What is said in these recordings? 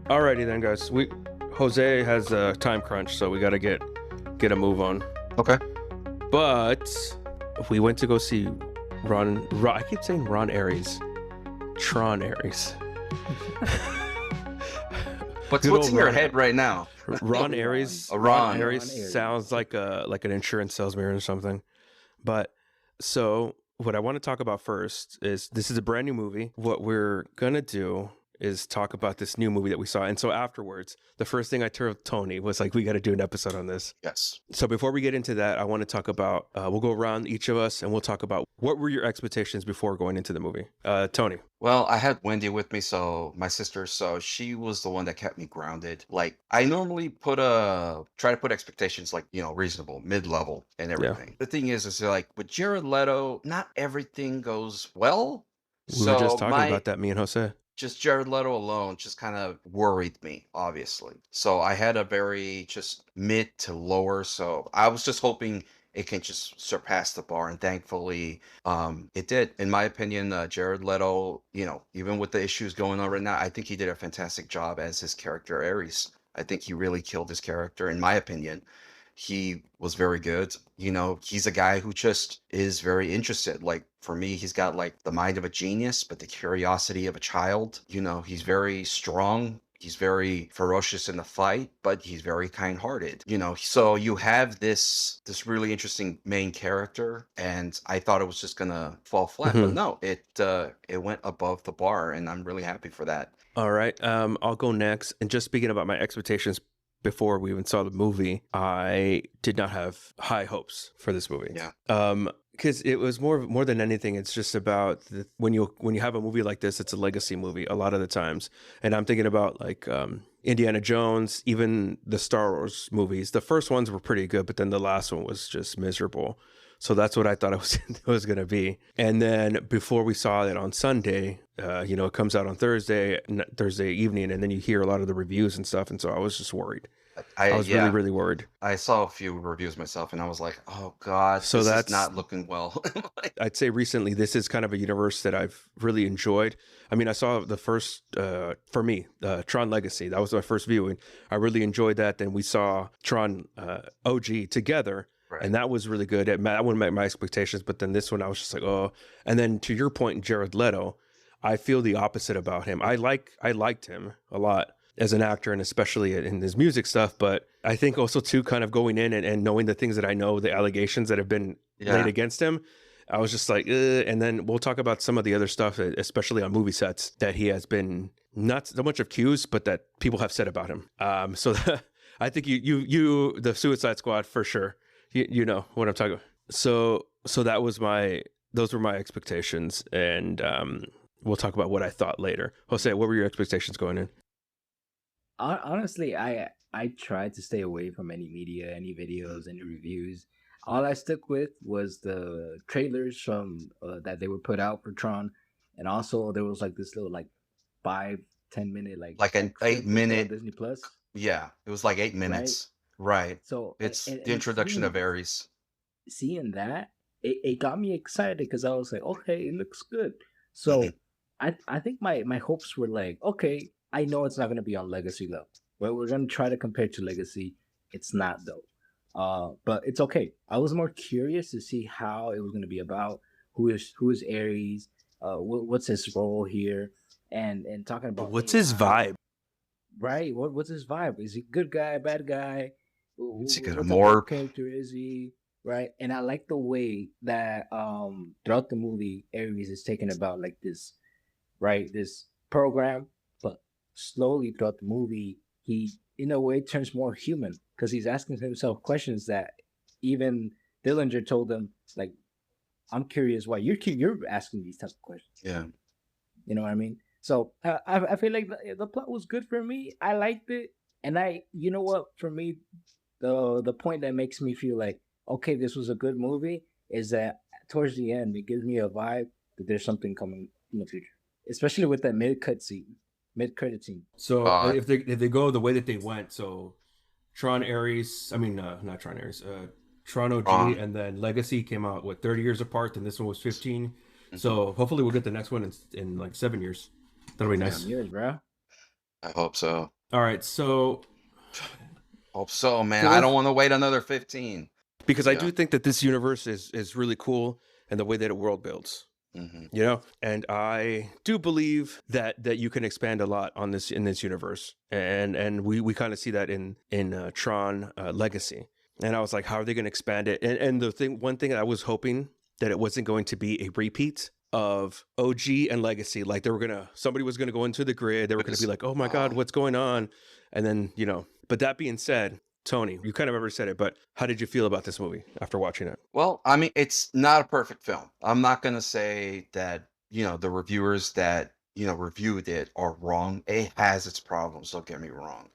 Alrighty then, guys. Jose has a time crunch, so we gotta get a move on. Okay. But we went to go see I keep saying Ron Aries, Tron Aries. What's in your head right now? Ron Aries. Ron Aries sounds like an insurance salesman or something. But so what I want to talk about first is this is a brand new movie. What we're gonna do is talk about this new movie that we saw. And so afterwards, the first thing I told Tony was like, we got to do an episode on this. Yes. So before we get into that, I want to talk about, we'll go around each of us and we'll talk about what were your expectations before going into the movie. Tony. Well, I had Wendy with me, so my sister, so she was the one that kept me grounded. Like, I normally try to put expectations like, reasonable, mid-level and everything. Yeah. The thing is like with Jared Leto, not everything goes well. We were just talking about that, me and Jose. Just Jared Leto alone just kind of worried me, obviously. So I had a very just mid to lower. So I was just hoping it can just surpass the bar. And thankfully, it did. In my opinion, Jared Leto, even with the issues going on right now, I think he did a fantastic job as his character Ares. I think he really killed his character, in my opinion. He was very good. He's a guy who just is very interested. Like, for me, he's got like the mind of a genius, but the curiosity of a child. He's very strong. He's very ferocious in the fight, but he's very kind-hearted. So you have this really interesting main character, and I thought it was just gonna fall flat, but no, it went above the bar, and I'm really happy for that. All right, I'll go next. And just speaking about my expectations before we even saw the movie, I did not have high hopes for this movie. Yeah. Because it was more than anything, it's just about when you have a movie like this, it's a legacy movie a lot of the times. And I'm thinking about like Indiana Jones, even the Star Wars movies. The first ones were pretty good, but then the last one was just miserable. So that's what I thought it was going to be. And then before we saw it on Sunday, it comes out on Thursday evening, and then you hear a lot of the reviews and stuff. And so I was just worried. I was really, really worried. I saw a few reviews myself, and I was like, oh, God, so that's not looking well. I'd say recently, this is kind of a universe that I've really enjoyed. I mean, I saw the first, for me, Tron Legacy. That was my first viewing. I really enjoyed that. Then we saw Tron OG together. Right. And that was really good. That one met my expectations, but then this one I was just like, oh. And then to your point, Jared Leto, I feel the opposite about him. I liked him a lot as an actor, and especially in his music stuff. But I think also too, kind of going in and knowing the things that I know, the allegations that have been laid against him, I was just like, ugh. And then we'll talk about some of the other stuff, especially on movie sets, that he has been not so much accused, but that people have said about him. So I think you the Suicide Squad for sure. You know what I'm talking about. So those were my expectations, and we'll talk about what I thought later. Jose, what were your expectations going in? Honestly, I tried to stay away from any media, any videos, any reviews. All I stuck with was the trailers from that they were put out for Tron, and also there was like this little 5-10 minute like an 8-minute Disney Plus. Yeah, it was like 8 minutes. Right. So it's the introduction of Ares. Seeing that, it got me excited because I was like, okay, it looks good. So I think my hopes were like, okay, I know it's not going to be on Legacy level. Well, we're going to try to compare to Legacy. It's not though. But it's okay. I was more curious to see how it was going to be about, who is Ares, what's his role here, and talking about what's his vibe. Right. What's his vibe? Is he good guy, bad guy? Is he got more character? Is he right? And I like the way that throughout the movie, Ares is taken about like this, right? This program, but slowly throughout the movie, he in a way turns more human because he's asking himself questions that even Dillinger told him, like, I'm curious why you're asking these types of questions. Yeah. You know what I mean? So I feel like the plot was good for me. I liked it. And you know what, for me, the point that makes me feel like, okay, this was a good movie is that towards the end, it gives me a vibe that there's something coming in the future, especially with that mid-credit scene. So if they go the way that they went, so Tron Ares, not Tron Ares, Tron OG, and then Legacy came out, 30 years apart, and this one was 15. Mm-hmm. So hopefully we'll get the next one in like 7 years. That'll be nice. 7 years, bro. I hope so. All right, so Hope so, man. I fourth, don't want to wait another 15. because I Yeah. do think that this universe is really cool and the way that it world builds. Hmm. You know, and I do believe that you can expand a lot on this in this universe, and we kind of see that in Tron Legacy. And I was like, how are they going to expand it? And one thing I was hoping that it wasn't going to be a repeat of OG and Legacy. Like somebody was gonna go into the grid. They were gonna be like, oh my God, what's going on? And then, but that being said, Tony, you kind of already said it, but how did you feel about this movie after watching it? Well, I mean, it's not a perfect film. I'm not going to say that, the reviewers that, reviewed it are wrong. It has its problems, don't get me wrong.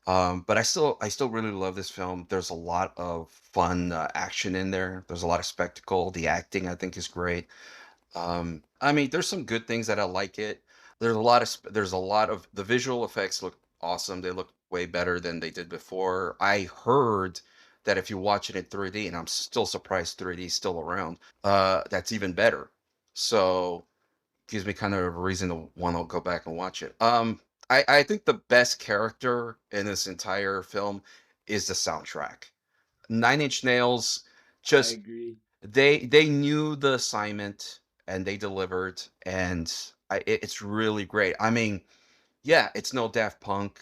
But I still really love this film. There's a lot of fun action in there. There's a lot of spectacle. The acting, I think, is great. I mean, there's some good things that I like it. There's a lot of the visual effects look awesome. They look way better than they did before. I heard that if you watch it in 3D, and I'm still surprised 3D is still around, that's even better. So gives me kind of a reason to want to go back and watch it. I think the best character in this entire film is the soundtrack. Nine Inch Nails I just agree. they knew the assignment and they delivered, and it's really great. I mean, yeah, it's no Daft Punk,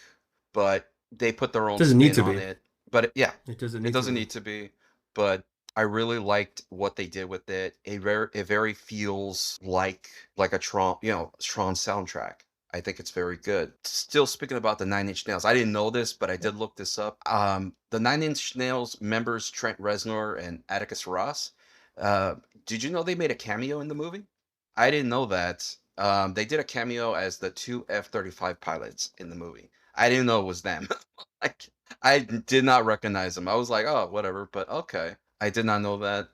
but they put their own Doesn't need spin to on be. it. But yeah, It doesn't it need to doesn't be. need to be. But I really liked what they did with it. It very feels like a Tron soundtrack. I think it's very good. Still speaking about the Nine Inch Nails, I didn't know this, but I did look this up. The Nine Inch Nails members Trent Reznor and Atticus Ross. Uh, did you know they made a cameo in the movie? I didn't know that. They did a cameo as the two F-35 pilots in the movie. I didn't know it was them. Like, I did not recognize them. I was like, oh, whatever, but okay. I did not know that.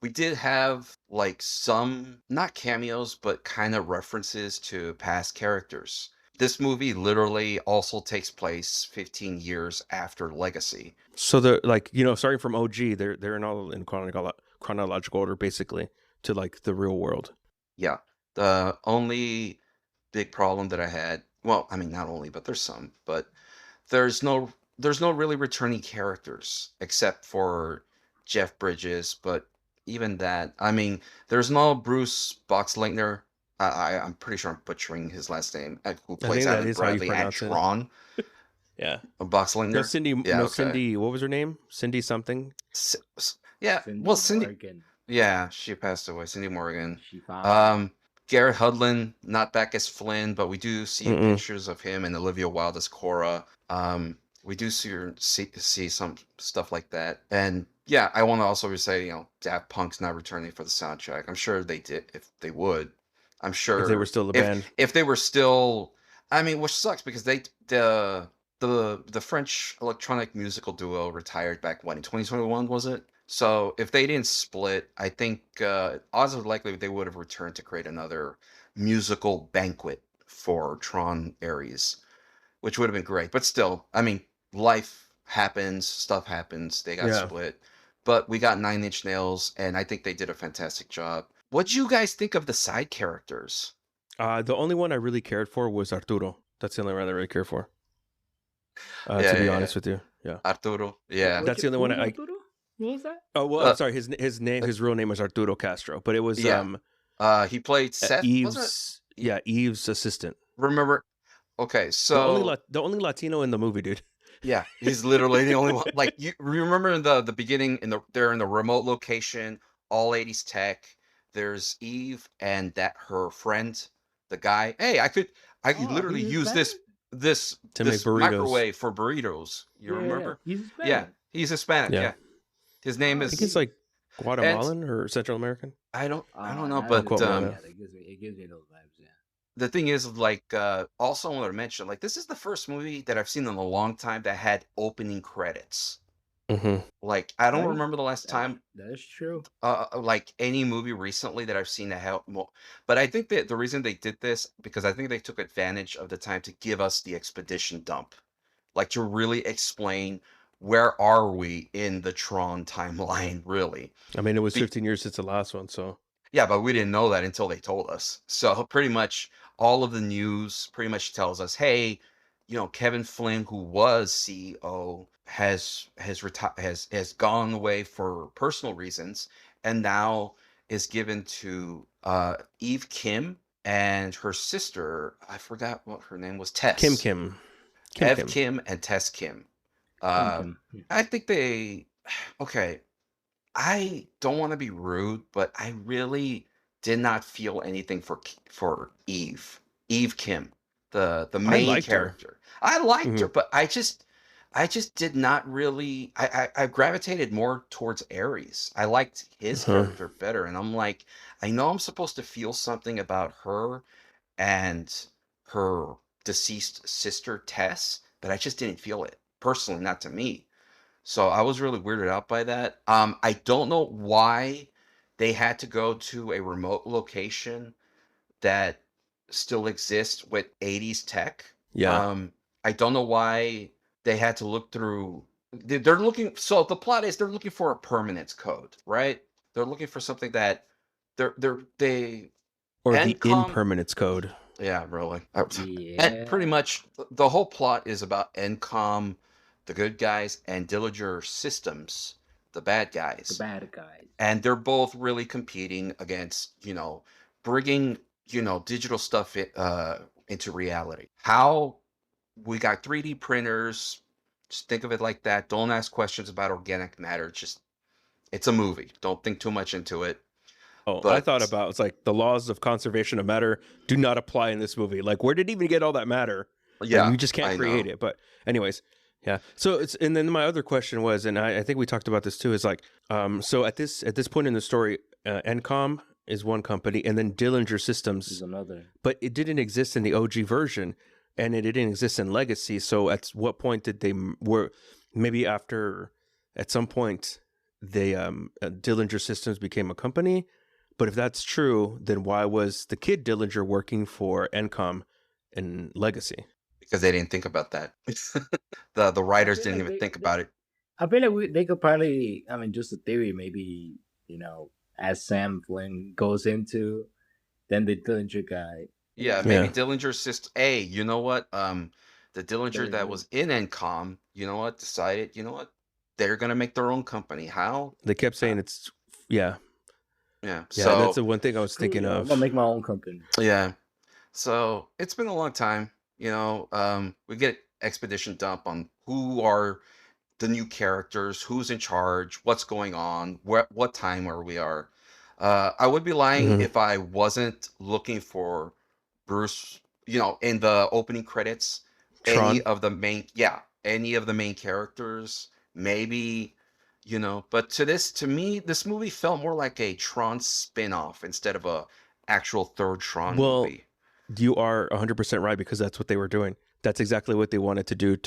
We did have like some, not cameos, but kind of references to past characters. This movie literally also takes place 15 years after Legacy. So starting from OG, they're in all in chronological order, basically, to like the real world. Yeah. The only big problem that I had, well, I mean, not only, but there's some, but there's no there's no really returning characters except for Jeff Bridges, but even that, I mean, there's no Bruce Boxleitner. I'm pretty sure I'm butchering his last name. Who I plays think that Alan is how you Bradley and pronounce it. Tron? Yeah. Boxleitner. Yeah, No, okay. Cindy. What was her name? Cindy something. Yeah, Cindy well, Cindy. Morgan. Yeah, she passed away. Cindy Morgan. She found Garrett Hudlin, not back as Flynn, but we do see Mm-mm. pictures of him and Olivia Wilde as Cora. We do see some stuff like that. And yeah, I want to also say, Daft Punk's not returning for the soundtrack. I'm sure they did if they would. I'm sure If they were still a if band. if they were still, I mean, which sucks because the French electronic musical duo retired back when in 2021 was it? So if they didn't split, I think odds are likely they would have returned to create another musical banquet for Tron Ares, which would have been great. But still, I mean, life happens, stuff happens. They got Yeah. split, but we got Nine Inch Nails, and I think they did a fantastic job. What do you guys think of the side characters? The only one I really cared for was Arturo. That's the only one I really cared for. Yeah, To be yeah, honest with you, yeah. Arturo. Yeah. That's the only one I. What was that? Oh well, Uh, I'm sorry. His real name is Arturo Castro, but it was yeah. He played Seth, wasn't it? Eve's assistant. Remember? Okay, so The only Latino in the movie, dude. yeah, he's literally the only one. Like, you remember in the beginning, they're in the remote location, all 80s tech. There's Eve and her friend, the guy. Hey, I could Oh, literally he's use Hispanic? this To make this burritos. microwave for burritos. You Yeah, remember? he's Yeah, Hispanic. he's Hispanic. Yeah. Yeah, his name Oh, I is. think he's like Guatemalan or Central American. I don't know, Now but quote me on yeah, that. it gives me those vibes. Yeah. the thing is, like, also I wanted to mention, like, this is the first movie that I've seen in a long time that had opening credits. Mm-hmm. Like, I don't Right? remember the last time, That is true. like any movie recently that I've seen that had more. But I think that the reason they did this because I think they took advantage of the time to give us the expedition dump, like to really explain where are we in the Tron timeline, really. I mean, it was Be- 15 years since the last one, so Yeah, but we didn't know that until they told us. So pretty much all of the news pretty much tells us, hey, Kevin Flynn, who was CEO, has gone away for personal reasons, and now is given to Eve Kim and her sister. I forgot what her name was. Kim Tess. Kim. Ev Kim and Tess Kim. Uh, I think they. Okay, I don't want to be rude, but I really did not feel anything for Eve Kim, the I main liked her. character. I liked her, Mhm. but I just did not really. I gravitated more towards Ares. I liked his Uh-huh. character better, and I'm like, I know I'm supposed to feel something about her and her deceased sister Tess, but I just didn't feel it personally, not to me. So I was really weirded out by that. I don't know why they had to go to a remote location that still exists with 80s tech. Yeah. I don't know why they had to look through. They're looking. So the plot is they're looking for a permanence code, right? They're looking for something that they Or the Encom. impermanence code. Yeah, really. And pretty Yeah. much the whole plot is about Encom, the good guys, and Dillinger Systems, the bad The guys. bad guys. And they're both really competing against, bringing, digital stuff into reality. How we got 3D printers, just think of it like that. Don't ask questions about organic matter. Just, it's a movie. Don't think too much into it. Oh, I But thought about it's like the laws of conservation of matter do not apply in this movie. Like, where did it even get all that matter? Like, yeah, you just can't I create know. it. But anyways, yeah. So it's and then my other question was, and I think we talked about this too, is like, so at this point in the story, Encom is one company, and then Dillinger Is Systems, another. but it didn't exist in the OG version, and it didn't exist in Legacy. So at what point did they were maybe after at some point they Dillinger Systems became a company? But if that's true, then why was the kid Dillinger working for Encom in Legacy? Because they didn't think about that. The I writers feel didn't like even think about it. I feel like they could probably. I mean, just a theory. Maybe as Sam Flynn goes into, then the Dillinger guy. Yeah, maybe Yeah, Dillinger's sister. Hey, you know what? The Dillinger that Dillinger. was in Encom, decided, they're gonna make their own company. How? they kept saying it's yeah, Yeah. yeah. That's So the one thing I was Screw thinking you! I'm gonna of. make my own company. yeah. So it's been a long time. We get expedition dump on who are the new characters, who's in charge, what's going on, what time are we are. I would be lying Hmm. if I wasn't looking for Bruce, in the opening credits, any Tron. of the main characters, maybe, but to me, this movie felt more like a Tron spin-off instead of a actual third Tron Well, movie. you are 100% right because that's what they were doing. That's exactly what they wanted to do Like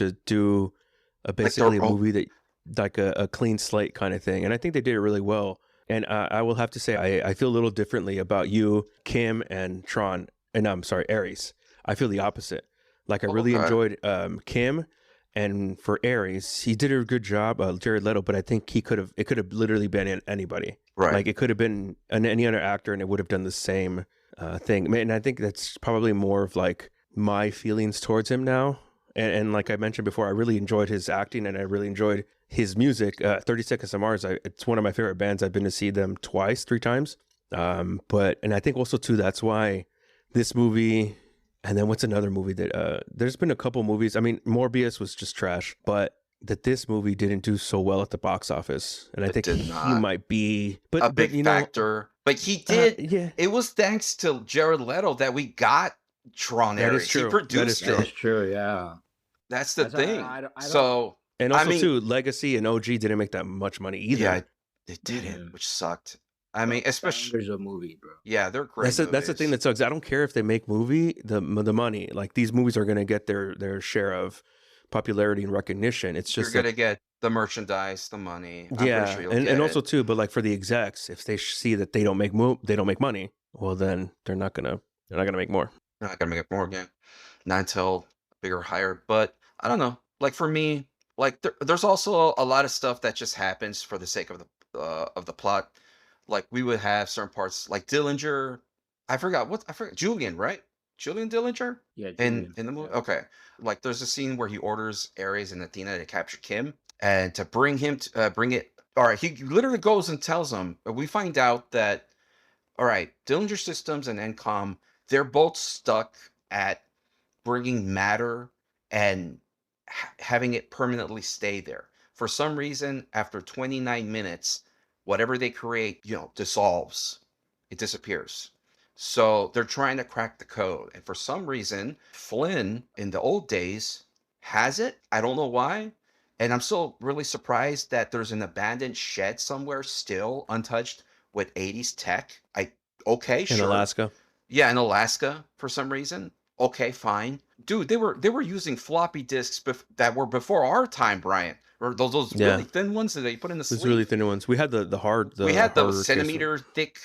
their basically a own. movie that like a clean slate kind of thing. And I think they did it really well. And I will have to say, I feel a little differently about you, Kim, and Tron. And I'm sorry, Ares. I feel the opposite. Like I really Okay. enjoyed Kim, and for Ares, he did a good job, Jared Leto. But I think it could have literally been anybody. Right. Like it could have been any other actor, and it would have done the same thing. And I think that's probably more of like my feelings towards him now. And like I mentioned before, I really enjoyed his acting and I really enjoyed his music. 30 Seconds to Mars, it's one of my favorite bands. I've been to see them twice, 3 times. And I think also too, that's why this movie, and then what's another movie that, there's been a couple movies. I mean, Morbius was just trash, but that this movie didn't do so well at the box office. And I It think did he not. might be, A but big factor. But he did. yeah, It was thanks to Jared Leto that we got Tron that is Ares. He true. That is produced true. That's it. true. Yeah. That's the That's why thing. I don't. So, And I also mean, too, Legacy and OG didn't make that much money yeah, either. they didn't, Mhm. which sucked. I mean, But especially, bangers of movie, bro. yeah, they're great That's the thing movies. that sucks. I don't care if they make the money. Like these movies are gonna get their share of popularity and recognition. It's You're just gonna that get the merchandise, the money. I'm pretty sure yeah, you'll and get also it. too, but like for the execs, if they see that they don't make money, well then they're not gonna make more. They're not gonna make it more again. Not until bigger hire. But I don't know. Like for me, like there's also a lot of stuff that just happens for the sake of the plot. Like we would have certain parts like Dillinger. I forgot Julian, right? Julian Dillinger Yeah, in Julian. the movie. Yeah. Okay, like there's a scene where he orders Ares and Athena to capture Kim and to bring him to bring it. All right, he literally goes and tells them. We find out that all right, Dillinger Systems and Encom, they're both stuck at bringing matter and having it permanently stay there. For some reason, after 29 minutes, whatever they create, dissolves. It disappears. So they're trying to crack the code. And for some reason, Flynn in the old days has it. I don't know why. And I'm still really surprised that there's an abandoned shed somewhere still untouched with 80s tech. Okay, In sure. Alaska. Yeah, in Alaska for some reason. Okay, fine. Dude, they were using floppy disks that were before our time, Brian. Or those Yeah. really thin ones that they put in the Those sleeve. really thin ones. We had the hard. We had the harder case. centimeter thick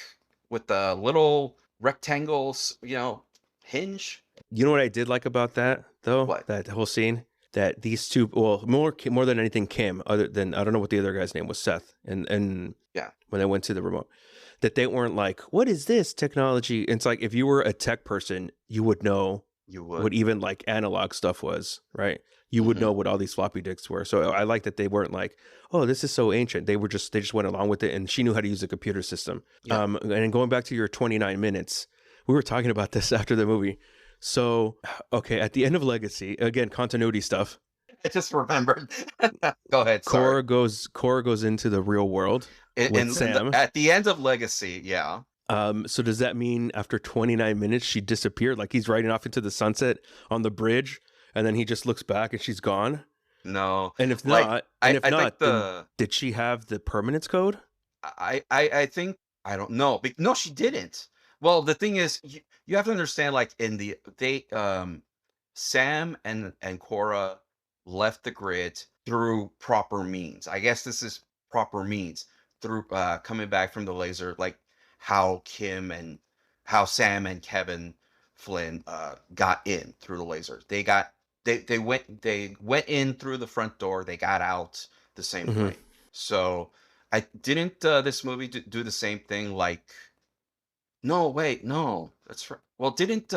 with the little rectangles, hinge. You know what I did like about that though? What? That whole scene. That these two, well, more than anything, Kim. Other than I don't know what the other guy's name was, Seth, and Yeah. when they went to the remote, that they weren't like, what is this technology? It's like if you were a tech person, you would know You would. what even like analog stuff was, right? You would Mhm. know what all these floppy disks were. So I like that they weren't like, oh, this is so ancient. They just went along with it, and she knew how to use a computer system. Yeah. And going back to your 29 minutes, we were talking about this after the movie. So, okay, at the end of Legacy, again, continuity stuff. I just remembered. Go ahead. Sorry. Cora goes into the real world with Sam. At the end of Legacy, yeah. So does that mean after 29 minutes she disappeared? Like he's riding off into the sunset on the bridge, and then he just looks back and she's gone? No. And if Like, not, I then think did she have the permanence code? I think I don't know. No, she didn't. Well, the thing is, you have to understand. Like Sam and Cora left the grid through proper means. I guess this is proper means through coming back from the laser, like how Sam and Kevin Flynn got in through the laser. They went in through the front door. They got out the same Mhm. way. So I didn't this movie do the same thing? Like, no, wait, no, that's right. Well, didn't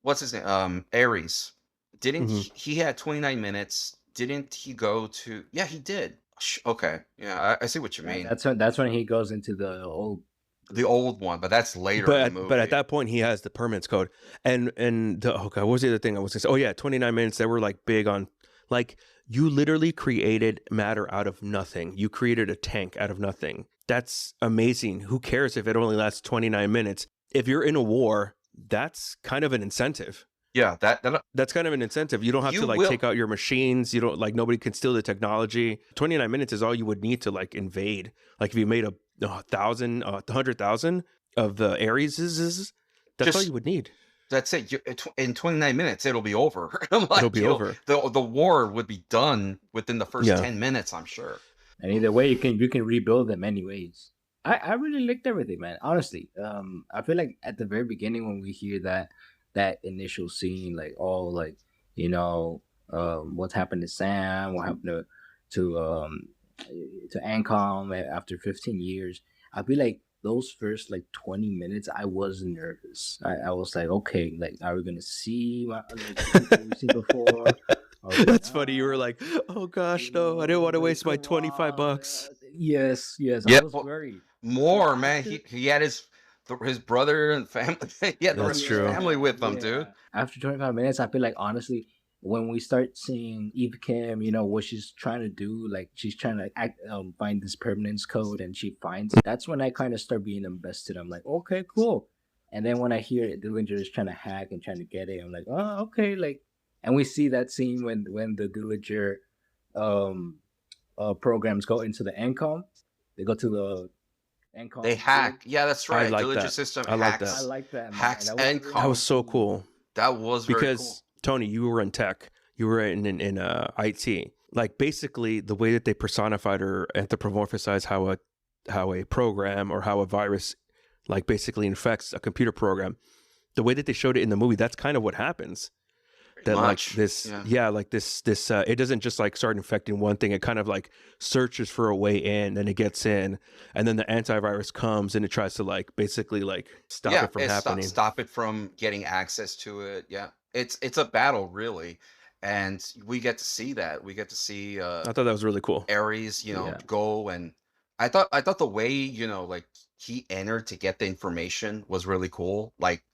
what's his name? Ares. Didn't Mhm. he had 29 minutes? Didn't he go to? Yeah, he did. Okay, yeah, I see what you mean. That's when he goes into the old. The old one, but that's later in the movie. But at that point he has the permanence code. And okay, what was the other thing I was gonna say? Oh yeah, 29 minutes. They were like big on, like, you literally created matter out of nothing. You created a tank out of nothing. That's amazing. Who cares if it only lasts 29 minutes? If you're in a war, that's kind of an incentive. Yeah, That's kind of an incentive. You don't have to like take out your machines. You don't, like, nobody can steal the technology. 29 minutes is all you would need to like invade. Like if you made 100,000 of the Areses, that's all you would need. That's it. In 29 minutes, it'll be over. Like, it'll be over. The war would be done within the first 10 minutes, I'm sure. And either way, you can rebuild them anyways. I really liked everything, man. Honestly, I feel like at the very beginning when we hear that initial scene, like what happened to Sam, what happened to Ancom after 15 years. I feel like those first like 20 minutes, I was nervous. I was like, okay, like, are we gonna see what we've seen before? That's funny. You were like, oh gosh, no, I didn't want to waste my $25. Yes. Yep. I was worried. More, man. He had his brother and family. Yeah, the rest of his family with him, dude. After 25 minutes, I feel like, honestly, when we start seeing Eve Kim, what she's trying to do, like she's trying to find this permanence code, and she finds it. That's when I kind of start being invested. I'm like, okay, cool. And then when I hear it, Dillinger is trying to hack and trying to get it, I'm like, oh, okay, like. And we see that scene when the Dillinger programs go into the Encom. They go to the Encom. They hack. Yeah, that's right. Like Dillinger that. system I like hacks. that. I like that. Man. Hacks Encom. That was so cool. That was very because cool. Tony, you were in tech. You were in IT. Like basically the way that they personified or anthropomorphized how a program or how a virus like basically infects a computer program. The way that they showed it in the movie, that's kind of what happens. that like much. this Yeah. like this it doesn't just like start infecting one thing. It kind of like searches for a way in, and it gets in, and then the antivirus comes and it tries to like basically like stop Yeah, it from it happening. stop it from getting access to it. Yeah, it's a battle really, and we get to see that. We get to see I thought that was really cool. Ares, Yeah. go, and I thought the way, like he entered to get the information was really cool. Like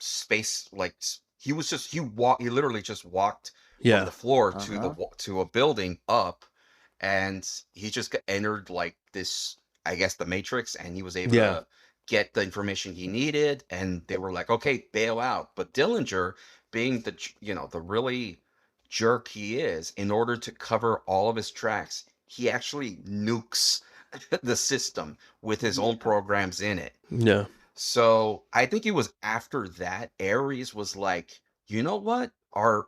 space, like he literally just walked from Yeah. the floor to Uh-huh. to a building up, and he just entered like this, I guess, the matrix, and he was able Yeah. to get the information he needed, and they were like, okay, bail out. But Dillinger, being the really jerk he is, in order to cover all of his tracks, he actually nukes the system with his own Yeah. programs in it. Yeah. So I think it was after that Ares was like, you know what? Our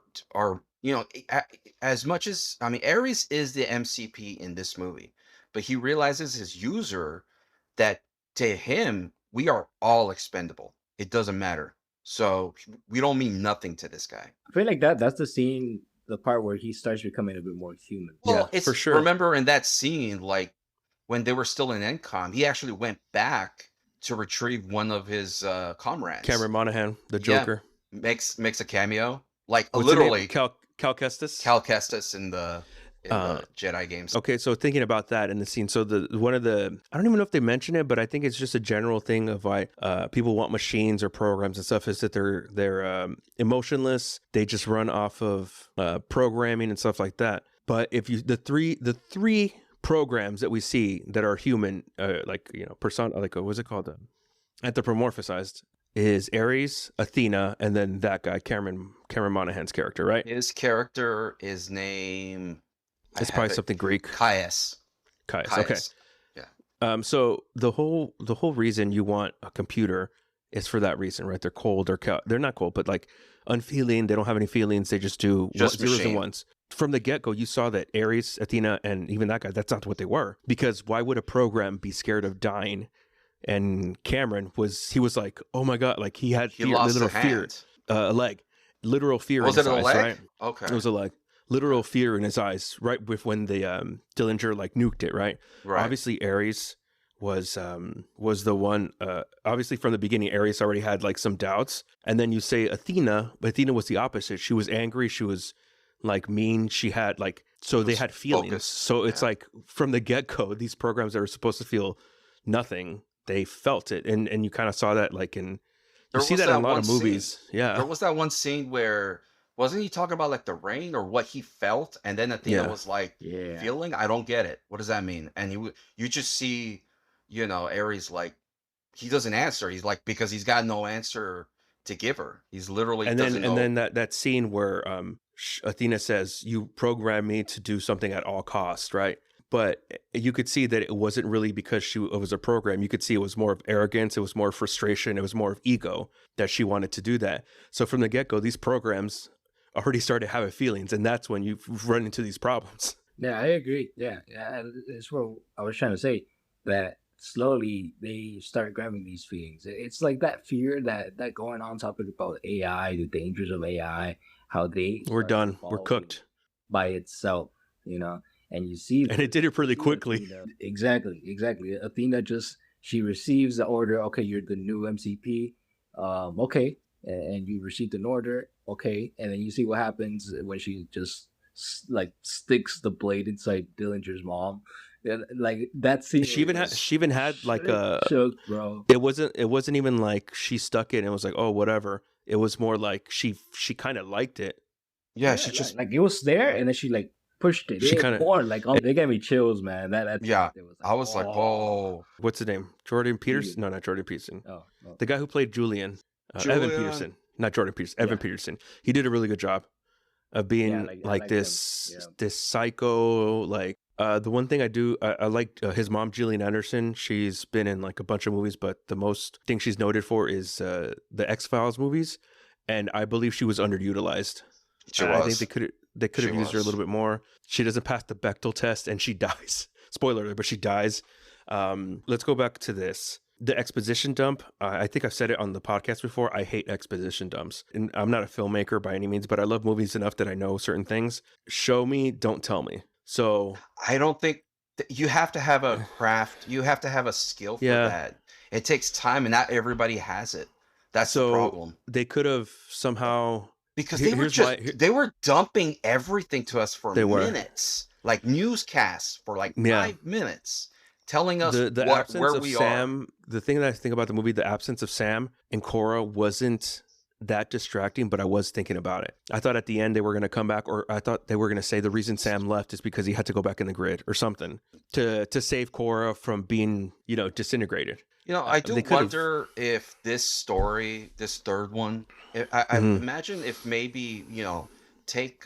as much as, I mean, Ares is the MCP in this movie, but he realizes his user that to him we are all expendable. It doesn't matter. So we don't mean nothing to this guy. I feel like that's the scene, the part where he starts becoming a bit more human. Well, Yeah, for it's, sure. remember in that scene, like when they were still in NCOM, he actually went back to retrieve one of his comrades. Cameron Monaghan, the Yeah. Joker. Makes a cameo, like What's his name? literally Cal Kestis? Cal Kestis in the Jedi games. Okay, so thinking about that in the scene, so one of the, I don't even know if they mention it, but I think it's just a general thing of why people want machines or programs and stuff, is that they're emotionless. They just run off of programming and stuff like that. But if you the three programs that we see that are human, like persona, like what's it called, anthropomorphized, is Ares, Athena, and then that guy Cameron Monaghan's character, right? His character is name. It's probably something Greek. Caius. Caius. Okay. Yeah. So the whole reason you want a computer is for that reason, right? They're cold, they're not cold, but like unfeeling. They don't have any feelings. They just do Just zeros machine. and ones. From the get-go, you saw that Ares, Athena, and even that guy, that's not what they were. Because why would a program be scared of dying? And Cameron was like, oh my God, like he had fear, lost literal a fear, hand. a leg, literal fear Was in his it a eyes, leg? right? Okay. It was a leg. Literal fear in his eyes, right? With when the Dillinger like nuked it, right? Right. Obviously, Ares was the one. Obviously, from the beginning, Ares already had like some doubts, and then you say Athena, but Athena was the opposite. She was angry. She was like mean. She had like, so they had feelings. focused. So it's Yeah. like from the get go, these programs that were supposed to feel nothing, they felt it, and you kind of saw that like in. You see that in a lot of movies. Yeah. There was that one scene where, wasn't he talking about like the rain or what he felt, and then Athena Yeah. was like, Yeah. feeling? I don't get it. What does that mean? And you just see, Ares like, he doesn't answer. He's like, because he's got no answer to give her. He's literally And doesn't know. then that scene where Athena says, "You program me to do something at all costs," right? But you could see that it wasn't really because it was a program. You could see it was more of arrogance. It was more frustration. It was more of ego that she wanted to do that. So from the get-go, these programs already started having feelings, and that's when you run into these problems. Yeah, I agree. Yeah, that's what I was trying to say. That slowly they start grabbing these feelings. It's like that fear that going on topic about AI, the dangers of AI, how We're start done. We're evolving cooked. by itself, and you see, And it did it pretty see quickly. Athena. Exactly. Athena she receives the order. Okay, you're the new MCP. Okay, and you received an order. Okay, and then you see what happens when she just like sticks the blade inside Dillinger's mom. And like that scene. She even had like a. shook, bro. It wasn't even like she stuck it and it was like, oh, whatever. It was more like she kind of liked it. Yeah, Yeah, she just like it was there, and then she like pushed it. She It kinda- more like they gave me chills, man. That Yeah, it was I was like, whoa. What's his name? Jordan Peterson? No, not Jordan Peterson. Oh, The guy who played Julian. Evan Julian. Peterson. Not Jordan Peterson. Evan Yeah. Peterson. He did a really good job of being Yeah, I like this him. Yeah. this psycho, like the one thing I like his mom, Gillian Anderson. She's been in like a bunch of movies, but the most thing she's noted for is the X-Files movies, and I believe she was underutilized. She I was. think they could have She used her a was. little bit more. She doesn't pass the Bechdel test and she dies. Spoiler alert, but she dies. Let's go back to this. The exposition dump, I think I've said it on the podcast before. I hate exposition dumps. And I'm not a filmmaker by any means, but I love movies enough that I know certain things. Show me, don't tell me. So I don't think you have to have a craft. You have to have a skill for yeah. that. It takes time, and not everybody has it. That's the So problem. they could have somehow Because Here- they were here's just why- they were dumping everything to us for They were. minutes, like newscasts for like Yeah. 5 minutes, telling us the what, absence where of we are. Sam. The thing that I think about the movie, the absence of Sam and Cora wasn't that distracting, but I was thinking about it. I thought at the end they were going to come back, or I thought they were going to say the reason Sam left is because he had to go back in the grid or something to save Cora from being, disintegrated. I do they could've- wonder if this story, this third one, I Mhm. imagine if maybe, take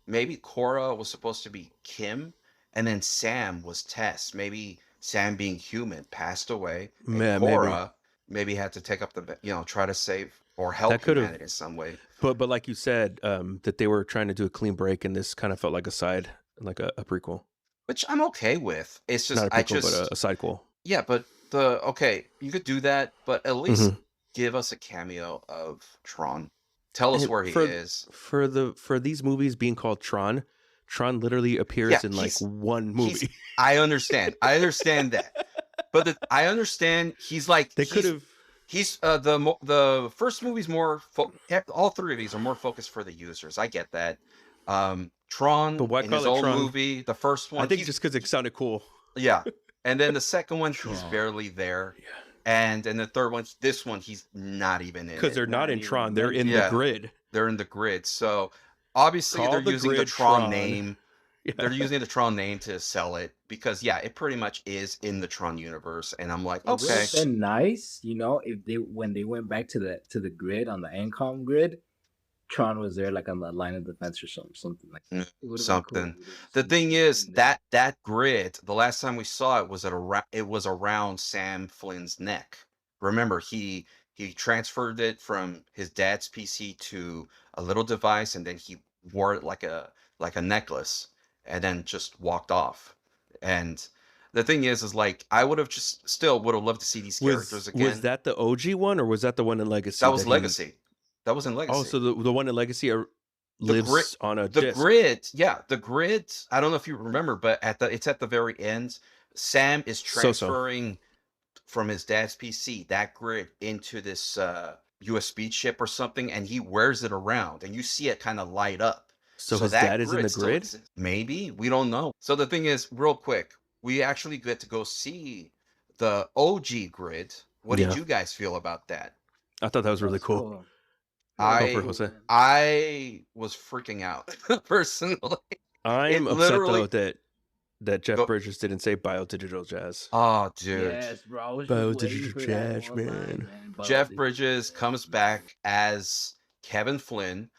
maybe Cora was supposed to be Kim, and then Sam was Tess. Maybe Sam, being human, passed away, and Yeah, maybe. Cora maybe had to take up try to save or help That could've- humanity in some way. But like you said, that they were trying to do a clean break, and this kind of felt like a side, like a prequel. Which I'm okay with. It's just Not a prequel, but a sidequel. yeah, but you could do that, but at least Mhm. give us a cameo of Tron. Tell us And where he for- is. For these movies being called Tron literally appears Yeah, in like he's- one movie. I understand that, but I understand he's like They could have. He's the first movie's more all three of these are more focused for the users. I get that. Tron But why in call his it own Tron? movie, the first one, I think he's- just because it sounded cool. yeah, and then the second one he's Tron. barely there, Yeah. and then the third one, this one he's not even in Because it. they're not in even Tron, they're in Yeah. the grid. They're in the grid, so obviously Call they're the using the grid Tron Tron. name. Yeah. They're using the Tron name to sell it because it pretty much is in the Tron universe, and I'm like, It would okay, have been nice, if when they went back to the grid on the Ancom grid, Tron was there like on the line of defense or something like that. It would've been something. cool. The thing is And then- that grid, the last time we saw it was around Sam Flynn's neck. Remember, he transferred it from his dad's PC to a little device, and then he wore it like a necklace, and then just walked off. And the thing is like I would have loved to see these characters again. Was that the OG one, or was that the one in Legacy? That was he- Legacy. That was in Legacy. Oh, so the one in Legacy lives grid- on a The disc. grid, yeah, the grid. I don't know if you remember, but it's at the very end. Sam is So-so. transferring from his dad's PC that grid into this USB chip or something, and he wears it around, and you see it kind of light up. So his that dad is in the still grid? exists. Maybe, we don't know. So the thing is, real quick, we actually get to go see the OG grid. What did Yeah. you guys feel about that? I thought that was really That's cool. I- Go for it, Jose. I was freaking out personally. I'm it upset literally- though that Jeff Go- Bridges didn't say biodigital jazz. Oh, dude. Yes, bro. I was Bo, just did waiting you for that trash, one line, man? Bo, Jeff did you Bridges trash, comes man? back as Kevin Flynn.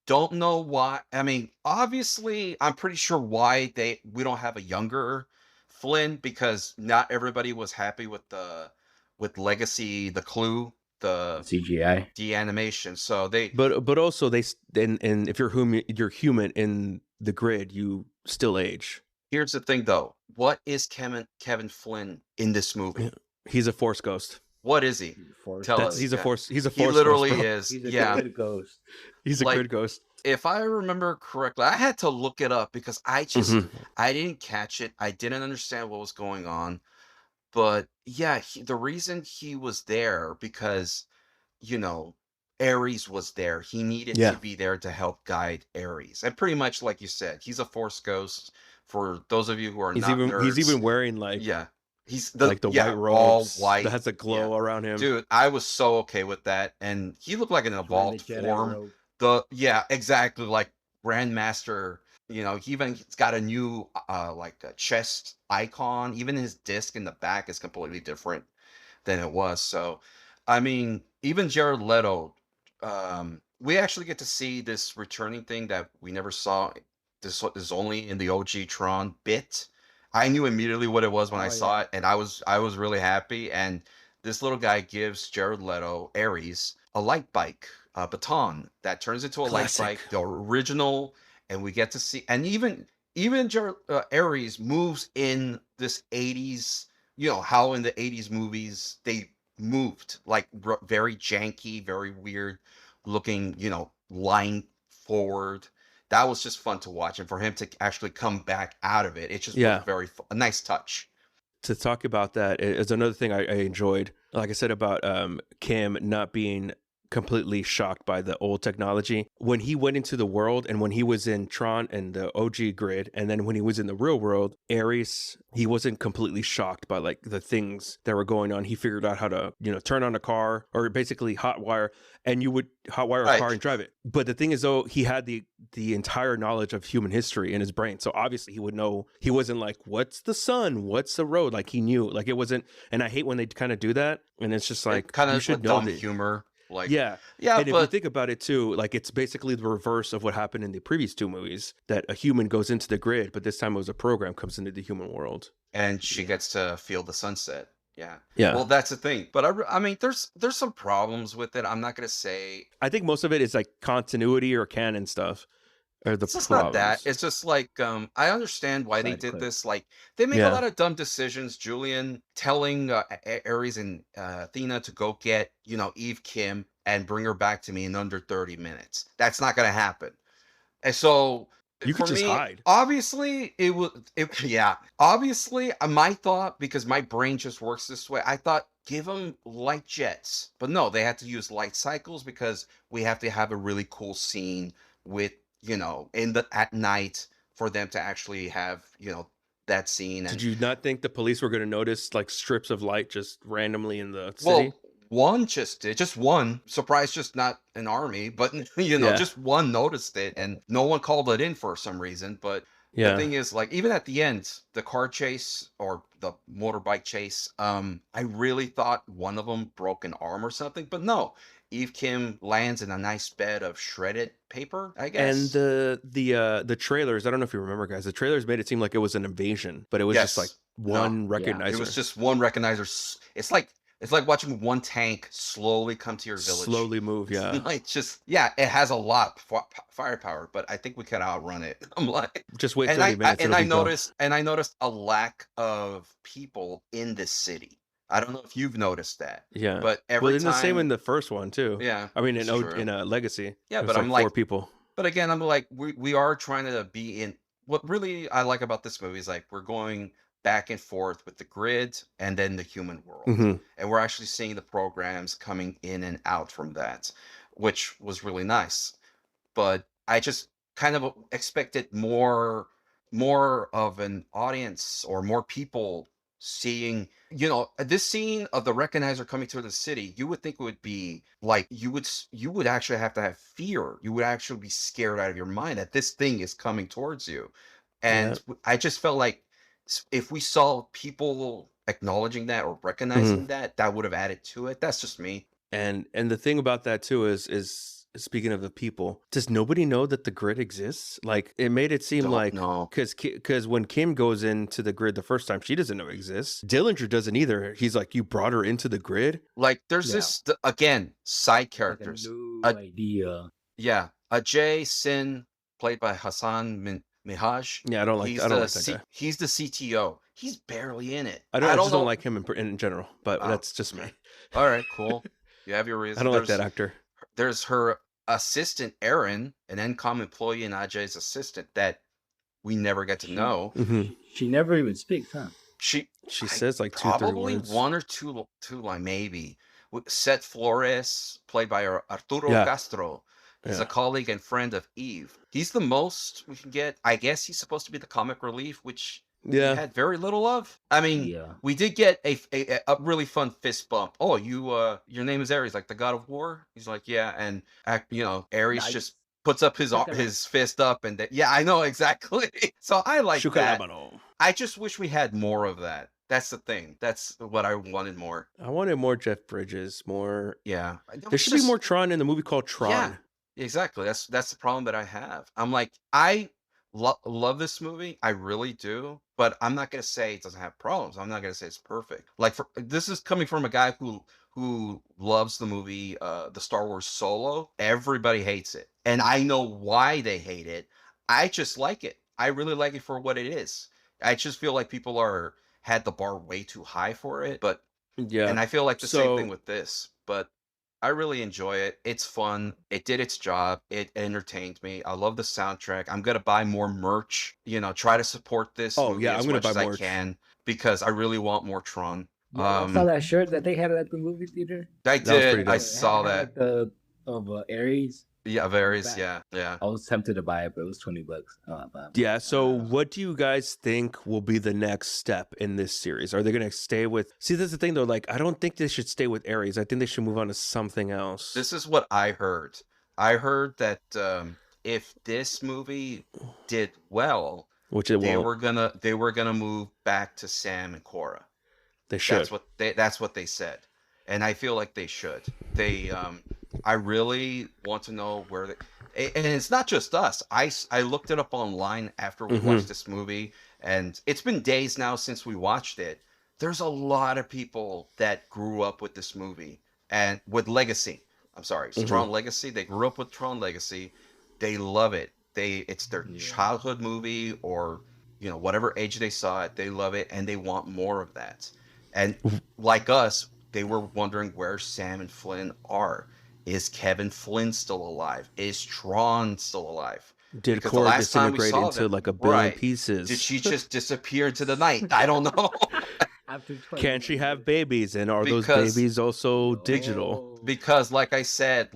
Don't know why. I mean, obviously, I'm pretty sure why we don't have a younger Flynn, because not everybody was happy with Legacy, the Clue, the CGI. animation. So they But also and if you're human in the grid, you still age. here's the thing though. What is Kevin Flynn in this movie? Yeah. He's a force ghost. What is he? Tell That's, us. he's a Yeah. force. He's a He force. literally ghost, bro. is. He's a Yeah. good ghost. He's a like- grid ghost. If I remember correctly, I had to look it up because I just Mhm. I didn't catch it. I didn't understand what was going on. But yeah, the reason he was there because, Ares was there. He needed Yeah. to be there to help guide Ares. And pretty much like you said, he's a force ghost. For those of you who are He's not even nerds, wearing like yeah. He's the white robes all white. that has a glow around him. Dude, I was so okay with that. And he looked like an evolved Jedi form. robe. Exactly, like Grandmaster. He he's got a new like a chest icon. Even his disc in the back is completely different than it was. So I mean, even Jared Leto, we actually get to see this returning thing that we never saw. This is only in the OG Tron bit. I knew immediately what it was when I saw it, and I was really happy. And this little guy gives Jared Leto, Ares, a light bike, a baton that turns into a Classic. light bike, the original, and we get to see. And even Jared, Ares moves in this 80s, how in the 80s movies they moved like very janky, very weird looking, line forward. That was just fun to watch, and for him to actually come back out of it, it just was Yeah. a nice touch. To talk about that is another thing I enjoyed. Like I said about Kim not being completely shocked by the old technology. When he went into the world and when he was in Tron and the OG grid, and then when he was in the real world, Ares, he wasn't completely shocked by like the things that were going on. He figured out how to, turn on a car or basically hotwire, and you would hotwire a car and drive it. But the thing is though, he had the entire knowledge of human history in his brain. So obviously he would know. He wasn't like, what's the sun? What's the road? Like he knew, like it wasn't. And I hate when they kind of do that. And it's just like, kind of you should know dumb that humor. Like, yeah. And if you think about it too, like it's basically the reverse of what happened in the previous two movies, that a human goes into the grid, but this time it was a program comes into the human world. And she gets to feel the sunset. Yeah. Yeah. Well, that's the thing. But I mean, there's some problems with it. I'm not going to say. I think most of it is like continuity or canon stuff. It's just not that. It's just like, I understand why they did this. Like, they make a lot of dumb decisions. Julian telling Ares and Athena to go get, Eve Kim and bring her back to me in under 30 minutes. That's not going to happen. And so, you could just hide. Obviously, Obviously, my thought, because my brain just works this way, I thought, give them light jets. But no, they had to use light cycles because we have to have a really cool scene with, at night for them to actually have, that scene. Did you not think the police were going to notice like strips of light just randomly in the city? Well, one just did, just one. Surprise, just not an army, but just one noticed it, and no one called it in for some reason. But the thing is, like, even at the end, the car chase or the motorbike chase, I really thought one of them broke an arm or something, but no. Eve Kim lands in a nice bed of shredded paper, I guess. And the trailers, I don't know if you remember, guys, the trailers made it seem like it was an invasion, but it was just like one recognizer. It was just one recognizer. It's like watching one tank slowly come to your village. Slowly move, yeah. Like it has a lot of firepower, but I think we could outrun it. I'm like, just wait 30 minutes. I noticed a lack of people in this city. I don't know if you've noticed that. Yeah. But every time, the same in the first one too. Yeah. I mean, in Legacy. Yeah, but I'm like 4 people. But again, I'm like, we are trying to be in. What really I like about this movie is like we're going back and forth with the grid and then the human world, and we're actually seeing the programs coming in and out from that, which was really nice. But I just kind of expected more of an audience or more people seeing, this scene of the recognizer coming to the city. You would think it would be like you would actually have to have fear. You would actually be scared out of your mind that this thing is coming towards you. And I just felt like if we saw people acknowledging that or recognizing that would have added to it. That's just me. And the thing about that too is speaking of the people, does nobody know that the grid exists? Like it made it seem like because when Kim goes into the grid the first time, she doesn't know it exists. Dillinger doesn't either. He's like, you brought her into the grid. Like there's this again side characters. Like a new idea. Yeah, Ajay Sin played by Hasan Minhaj. Yeah, I don't like that guy. He's the CTO. He's barely in it. I just don't like him in general, but that's just me. All right, cool. You have your reasons. I don't like that actor. There's her assistant, Erin, an NCOM employee and Ajay's assistant that we never get to know. She never even speaks, huh? She says like 2-3 probably words. one or two line maybe. Seth Flores, played by Arturo Castro, is a colleague and friend of Eve. He's the most we can get. I guess he's supposed to be the comic relief, which we had very little of. I mean, we did get a really fun fist bump. Oh, your name is Ares, like the god of war? He's like, yeah, and Ares just puts up his fist up, and I know exactly. So I like that. I just wish we had more of that. That's the thing. That's what I wanted more. I wanted more Jeff Bridges, more. Yeah, there should be more Tron in the movie called Tron. Yeah, exactly. That's the problem that I have. I'm like, I love this movie. I really do. But I'm not going to say it doesn't have problems. I'm not going to say it's perfect. Like this is coming from a guy who loves the movie, the Star Wars Solo. Everybody hates it. And I know why they hate it. I just like it. I really like it for what it is. I just feel like people are had the bar way too high for it. But Yeah. and I feel like the same thing So with this. But I really enjoy it. It's fun. It did its job. It entertained me. I love the soundtrack. I'm gonna buy more merch. Try to support this oh movie yeah, I'm as gonna much buy as I merch. can because I really want more Tron. Yeah, I saw that shirt that they had at the movie theater. I That was pretty did. I dope. saw Had that. like the of Aries. Yeah, on the varies. back. Yeah, yeah. I was tempted to buy it, but it was $20. Yeah. So what do you guys think will be the next step in this series? Are they going to stay with? See, that's the thing though. Like, I don't think they should stay with Ares. I think they should move on to something else. This is what I heard. I heard that if this movie did well, Which it they won't. were gonna move back to Sam and Cora. They should. That's what they said, and I feel like they should. I really want to know where and it's not just us. I looked it up online after we watched this movie, and it's been days now since we watched it. There's a lot of people that grew up with this movie and with Legacy. I'm sorry, Tron Legacy. They grew up with Tron Legacy. They love it. It's their childhood movie, or whatever age they saw it, they love it and they want more of that. And like us, they were wondering where Sam and Flynn are. Is Kevin Flynn still alive? Is Tron still alive? Did Because Cora disintegrate into like a billion pieces? Did she just disappear into the night? I don't know. Can she have babies? And are those babies also digital? Because, like I said,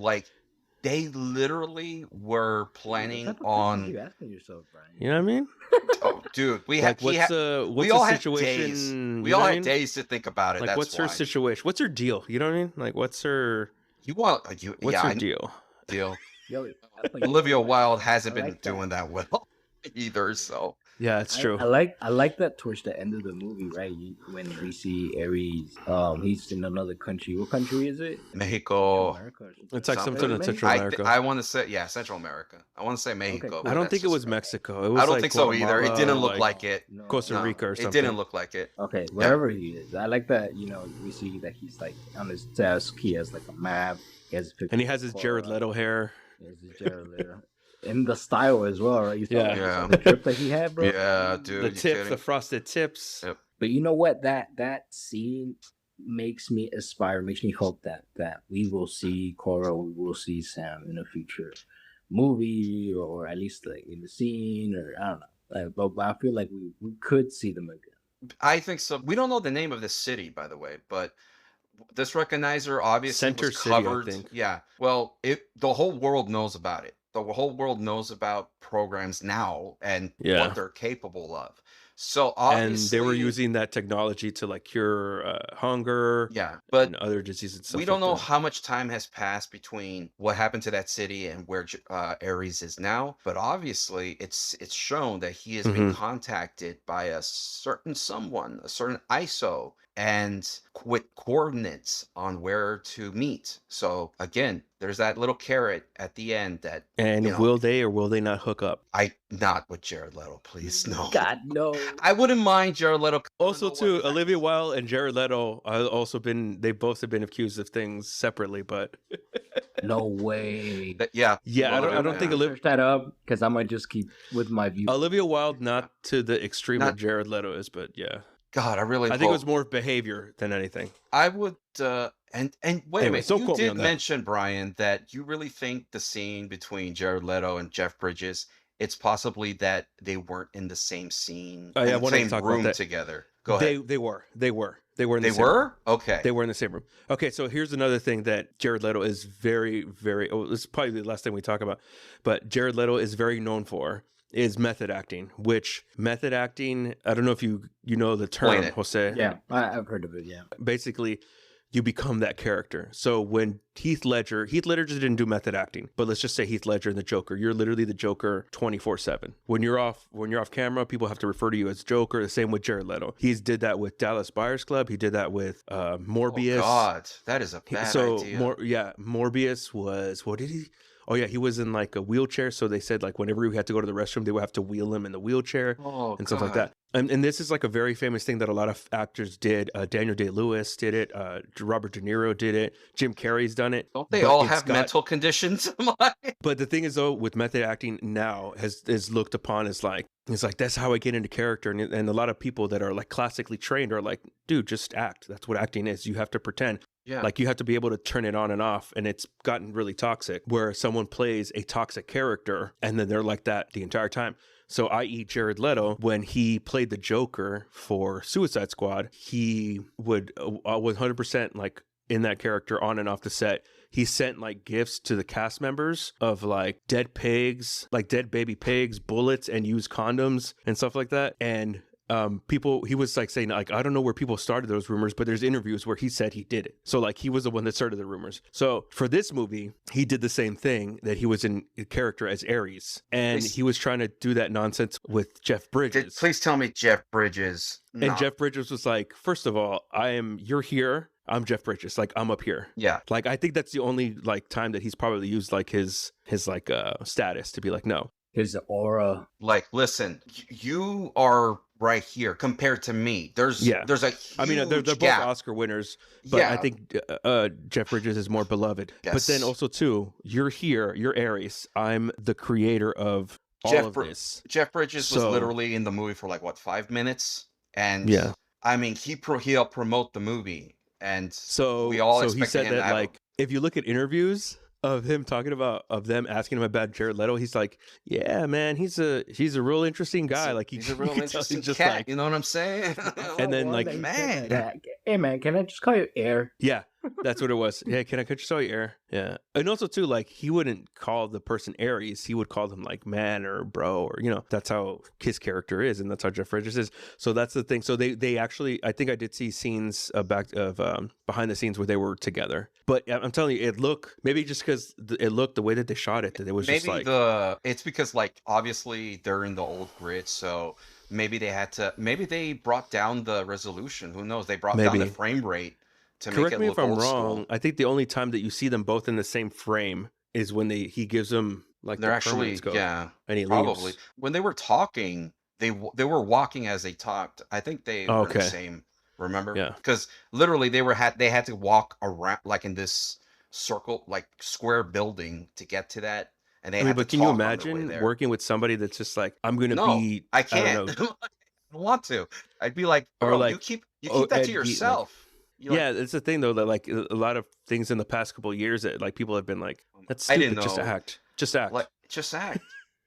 they literally were planning on. You asking yourself, Brian? You know what I mean? Oh, dude, we Like, had. what's We all the had situation? days. You We know all what I had mean? days to think about it. Like, That's what's her why. situation? What's her deal? You know what I mean? Like, what's her What's her deal? deal? Yo, Olivia Wilde hasn't I been like that. doing that well either. So Yeah, it's true. I like that towards the end of the movie, right? When we see Ares, he's in another country. What country is it? Mexico. America or something. It's like something. something in Central America. I want to say Central America. I want to say Mexico. cool. but I don't that's think it just was me. Mexico. It was I don't like think so either. It didn't look Guatemala, like it. No. Costa No, Rica or it something. didn't look like it. Okay, wherever he is, I like that. We see that he's like on his desk. He has like a map. He has a picture And he has of his Jared Cora. Leto hair. He has his Jared Leto. And the style as well, right? You saw, Yeah. you saw the drip that he had, bro. Yeah, dude. The you tips, kidding? the frosted tips. Yep. But you know what? That scene makes me aspire, makes me hope that we will see Cora, we will see Sam in a future movie, or at least like in the scene, or I don't know. But I feel like we could see them again. I think so. We don't know the name of this city, by the way, but this recognizer obviously Center was City, I covered. think. Yeah. Well, the whole world knows about it. The whole world knows about programs now and Yeah. what they're capable of. So And obviously, they were using that technology to like cure hunger yeah, but and other diseases and stuff. we don't like know that. how much time has passed between what happened to that city and where Ares is now. But obviously, it's shown that he has been contacted by a certain someone, a certain ISO, and with coordinates on where to meet. So again, there's that little carrot at the end that. And will they or will they not hook up? Not with Jared Leto, please, no. God no. I wouldn't mind Jared Leto. Also, too, Olivia Wilde and Jared Leto they both have been accused of things separately, but No way. Yeah. yeah, I don't think Search that up because I might just keep with my view. Olivia Wilde not to the extreme Not- of Jared Leto is, but yeah, God, I really. I think it was more behavior than anything. I would. And wait a Anyways, minute. don't You quote me did on that. mention, Brian, that you really think the scene between Jared Leto and Jeff Bridges, it's possibly that they weren't in the same scene, Oh, yeah, I in the wanted to same talk about room that. together. Go ahead. They were in the They same room. were? Okay. They were in the same room. Okay, so here's another thing that Jared Leto is very, very. Oh, this is probably the last thing we talk about, but Jared Leto is very known for is method acting. Which method acting? I don't know if you know the term, Explain it. Jose. Yeah, I've heard of it. Yeah. Basically, you become that character. So when Heath Ledger just didn't do method acting, but let's just say Heath Ledger and the Joker, you're literally the Joker 24/7. When you're off camera, people have to refer to you as Joker. The same with Jared Leto. He's did that with Dallas Buyers Club. He did that with Morbius. Oh, God. That is a bad idea. Morbius was, what did he? Oh yeah, he was in like a wheelchair. So they said like whenever he had to go to the restroom, they would have to wheel him in the wheelchair Oh, and stuff like God. that. And this is like a very famous thing that a lot of actors did. Daniel Day-Lewis did it. Robert De Niro did it. Jim Carrey's done it. Don't they But all it's have got- mental conditions? But the thing is, though, with method acting now is looked upon as like, it's like, that's how I get into character. And a lot of people that are like classically trained are like, dude, just act. That's what acting is. You have to pretend. Yeah. Like you have to be able to turn it on and off. And it's gotten really toxic where someone plays a toxic character and then they're like that the entire time. So i.e. Jared Leto, when he played the Joker for Suicide Squad, he would 100% like in that character on and off the set. He sent like gifts to the cast members of like dead pigs, like dead baby pigs, bullets, and used condoms and stuff like that. And people, he was like saying like, I don't know where people started those rumors, but there's interviews where he said he did it. So like he was the one that started the rumors. So for this movie, he did the same thing, that he was in character as Ares, and he was trying to do that nonsense with Jeff Bridges. Please tell me Jeff Bridges. And Jeff Bridges was like, first of all, you're here. I'm Jeff Bridges. Like, I'm up here. Yeah. Like, I think that's the only like time that he's probably used like his like status to be like, no. His aura. Like, listen, you are right here compared to me. There's a huge I mean, they're both gap. Oscar winners, but I think Jeff Bridges is more beloved. Yes. But then also too, you're here, you're Ares. I'm the creator of all of this. Jeff Bridges was literally in the movie for like what, 5 minutes, and yeah, I mean, he helped promote the movie, and so we all he said him to that have like if you look at interviews of him talking about them asking him about Jared Leto, he's like, yeah, man, he's a real interesting guy. Like he's a real interesting just cat. like, you know what I'm saying? And then like, man, hey man, can I just call you Air? Yeah, that's what it was. Yeah, can I show you Air? Yeah, and also too, like he wouldn't call the person Aries. He would call them like man or bro, or that's how his character is, and that's how Jeff Bridges is. So that's the thing. So they actually, I think I did see scenes behind the scenes where they were together. But I'm telling you, it looked maybe just because it looked the way that they shot it, that it was just like it's because like obviously they're in the old grid, so maybe they brought down the resolution. Who knows? They brought down the frame rate to make it look old school. Correct me if I'm wrong. I think the only time that you see them both in the same frame is when he gives them like they're the actually scope, yeah, and he probably leaves. when they were talking, they were walking as they talked. I think they were the same. Remember? Yeah. Because literally they had to walk around like in this circle, like square building to get to that. And they had but to can you talk on their way imagine there. working with somebody that's just like, I'm gonna No, be I can't. I don't know, I don't want to. I'd be like, Or bro, like, you keep oh, that Ed to Gein, like- yourself. You're like, yeah, it's the thing though, that like a lot of things in the past couple of years that like people have been like, that's I stupid. didn't Just know. act. Just act. like just act.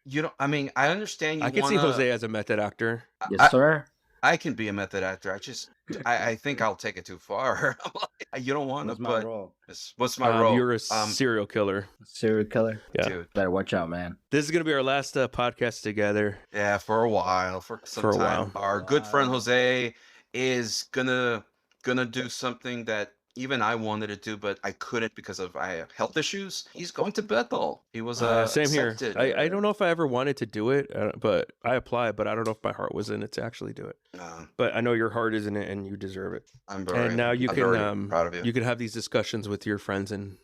You know, I mean, I understand you I can see wanna- Jose as a method actor. Yes, sir. I can be a method actor. I think I'll take it too far. You don't want to, What's my but role? what's my role? You're a serial killer. Serial killer. Yeah. Dude. Better watch out, man. This is gonna be our last podcast together. Yeah, for a while, for some For a time. while. Our good friend Jose is gonna do something that even I wanted to do, but I couldn't because of I have health issues. He's going to Bethel. He was Same here. accepted. I don't know if I ever wanted to do it, but I applied, but I don't know if my heart was in it to actually do it. But I know your heart is in it, and you deserve it. I'm very. And now I'm very proud of you. You can have these discussions with your friends in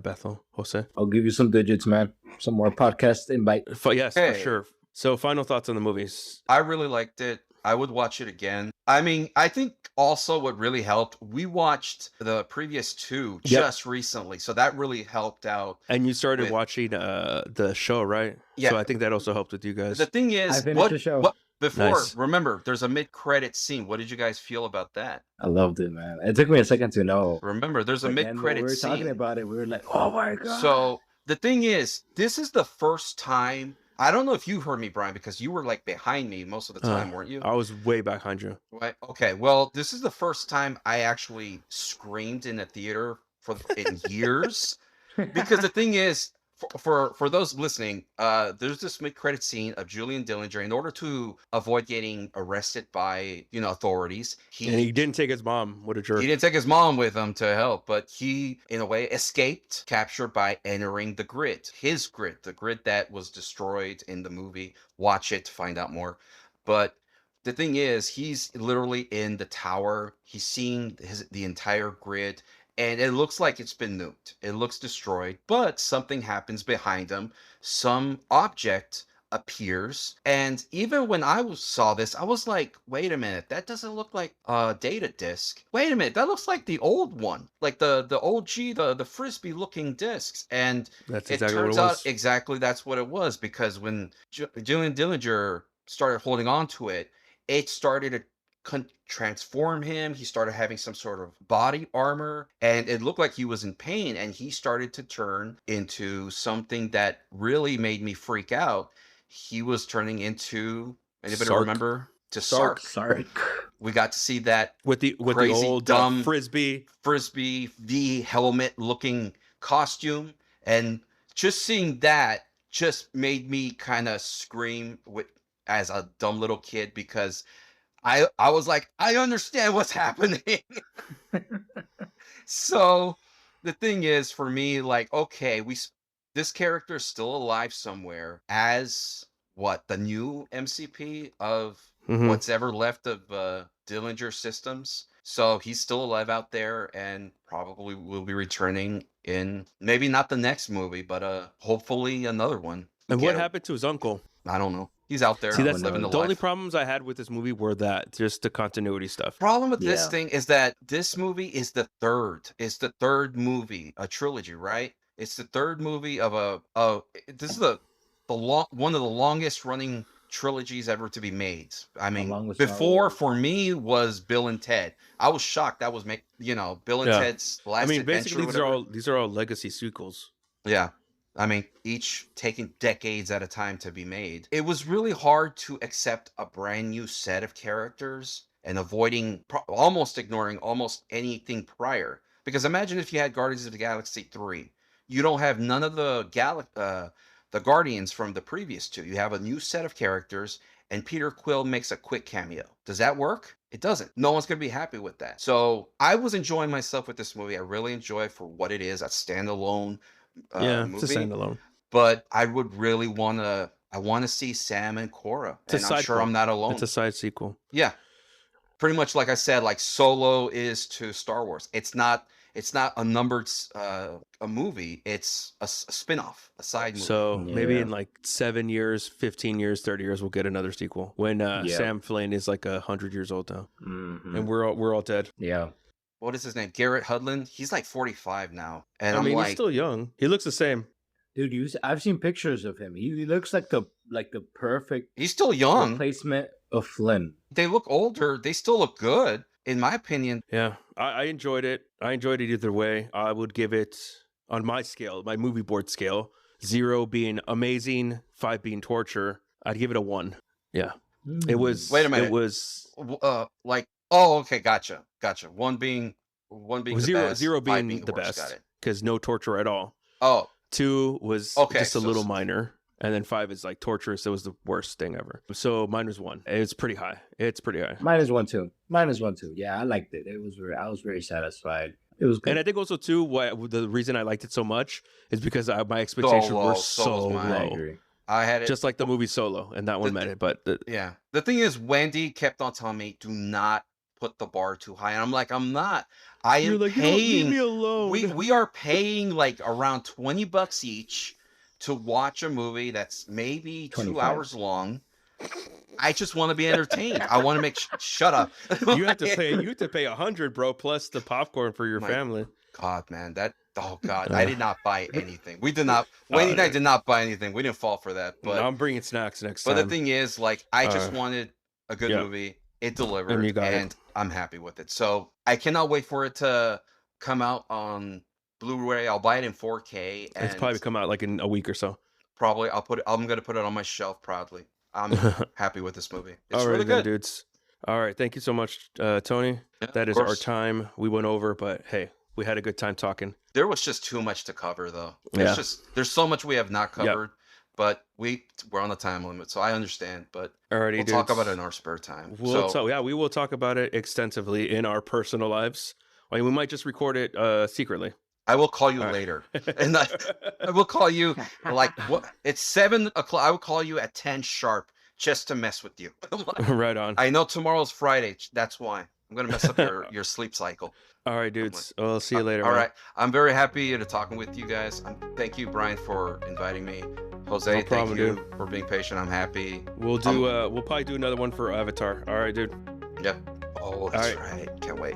Bethel, Jose. I'll give you some digits, man. Some more podcast invite. Yes, for Hey. sure. So, final thoughts on the movies. I really liked it. I would watch it again. I mean, I think also what really helped, we watched the previous two Yep. just recently, so that really helped out. And you started With- watching the show, right? Yeah. So I think that also helped with you guys. The thing I is, finished the show. before, Nice. remember, there's a mid-credit scene. What did you guys feel about that? I loved it, man. It took me a second to know. Remember, there's a But then when mid-credit we were scene. talking about it, we were like, oh my god. So the thing is, this is the first time. I don't know if you heard me, Brian, because you were like behind me most of the time, weren't you? I was way behind you. Right. Okay. Well, this is the first time I actually screamed in a theater in years. Because the thing is, for those listening, there's this mid-credit scene of Julian Dillinger. In order to avoid getting arrested by authorities, And he didn't take his mom. What a jerk. he didn't take his mom with him to help, but he, in a way, escaped capture by entering the grid. His grid, the grid that was destroyed in the movie. Watch it to find out more. But the thing is, he's literally in the tower. He's seeing the entire grid, and it looks like it's been nuked. It looks destroyed, but something happens behind him. Some object appears. And even when saw this, I was like, wait a minute, that doesn't look like a data disc. Wait a minute, that looks like the old one, like the OG, the frisbee looking discs. And That's it exactly what turns it out was. exactly that's what it was, because when Gillian Dillinger started holding on to it, it started to transform him. He started having some sort of body armor, and it looked like he was in pain, and he started to turn into something that really made me freak out. He was turning into, anybody Sark. remember? To Sark. Sark. We got to see that With the crazy, old dumb frisbee V helmet looking costume, and just seeing that just made me kind of scream as a dumb little kid, because I was like, I understand what's happening. So the thing is, for me, like, okay, this character is still alive somewhere as the new MCP of Mhm. what's ever left of Dillinger Systems. So he's still alive out there, and probably will be returning in maybe not the next movie, but hopefully another one. And what happened to his uncle? I don't know. He's out there See, that's living the the only life. problems I had with this movie were that just the continuity stuff. Problem with this Yeah. thing is that this movie is the third movie, a trilogy, right? It's the third movie of this is one of the longest running trilogies ever to be made. I mean, Along with before Star for me was Bill and Ted. I was shocked that was Bill and Yeah. Ted's Last I mean, Adventure. basically, or whatever. these are all legacy sequels. Yeah. I mean, each taking decades at a time to be made. It was really hard to accept a brand new set of characters and almost ignoring almost anything prior. Because imagine if you had Guardians of the Galaxy 3. You don't have none of the Guardians from the previous two. You have a new set of characters, and Peter Quill makes a quick cameo. Does that work? It doesn't. No one's going to be happy with that. So I was enjoying myself with this movie. I really enjoy it for what it is, a standalone movie. It's a standalone. But I would really want to see Sam and Cora. And I'm sure I'm not alone. It's a side sequel. Yeah. Pretty much like I said, like Solo is to Star Wars. It's not a numbered a movie. It's a spin-off, a side movie. So maybe Yeah. in like 7 years, 15 years, 30 years, we'll get another sequel. When Sam Flynn is like 100 years old now, Mhm. and we're all dead. Yeah. What is his name? Garrett Hudlin. He's like 45 now. And I mean, I'm he's still young. He looks the same. Dude, I've seen pictures of him. He looks like the perfect he's still young. replacement of Flynn. They look older. They still look good, in my opinion. Yeah, I enjoyed it. I enjoyed it either way. I would give it, on my scale, my movie board scale, 0 being amazing, 5 being torture. I'd give it a 1. Yeah, it was. Wait a minute. It was okay, gotcha. 1 being the zero, best, 0 5 being the worst. Got best it. because no torture at all. Oh, 2 was Okay, just a so- little minor, and then 5 is like torturous. It was the worst thing ever. So mine was 1. It's pretty high. It's pretty high. Mine is 1 too. Yeah, I liked it. I was very satisfied. It was good. And I think also too, the reason I liked it so much is because my expectations low. were So so was mine. I low. agree. I had it. Just like the movie Solo, and that one met it. But Yeah. The thing is, Wendy kept on telling me, do not put the bar too high. And I'm like, I'm not. I am you're like, you don't leave paying. me alone. We are paying like around $20 each to watch a movie that's maybe 2 25. hours long. I just want to be entertained. I want to make shut up. You have to pay 100, bro, plus the popcorn for your My- family. God, man, I did not buy anything. We did not. Wendy and I did not buy anything. We didn't fall for that. But I'm bringing snacks next But time. the thing is, like, I just wanted a good movie. It delivered, And you got it. I'm happy with it. So I cannot wait for it to come out on Blu-ray. I'll buy it in 4K. And It's probably come out like in a week or so. probably I'm gonna put it on my shelf proudly. I'm happy with this movie. It's All right, really then, good. dudes. All right, thank you so much, Tony. Yeah, That of is our course. time. We went over, but hey, we had a good time talking. There was just too much to cover, though. Yeah. There's so much we have not covered, but we're on the time limit, so I understand. But Alrighty, we'll dudes. talk about it in our spare time. We will talk about it extensively in our personal lives. I mean, we might just record it secretly. I will call you All right. later, and I will call you like what? It's 7 o'clock. I will call you at 10 sharp just to mess with you. Right on. I know tomorrow's Friday. That's why I'm gonna mess up your sleep cycle. All right, dudes. I'll see you later. All man. right. I'm very happy to talking with you guys. Thank you, Brian, for inviting me. Jose, No problem, thank you dude. for being patient. I'm happy. We'll do. We'll probably do another one for Avatar. All right, dude. Yep. Oh, that's right. right. Can't wait.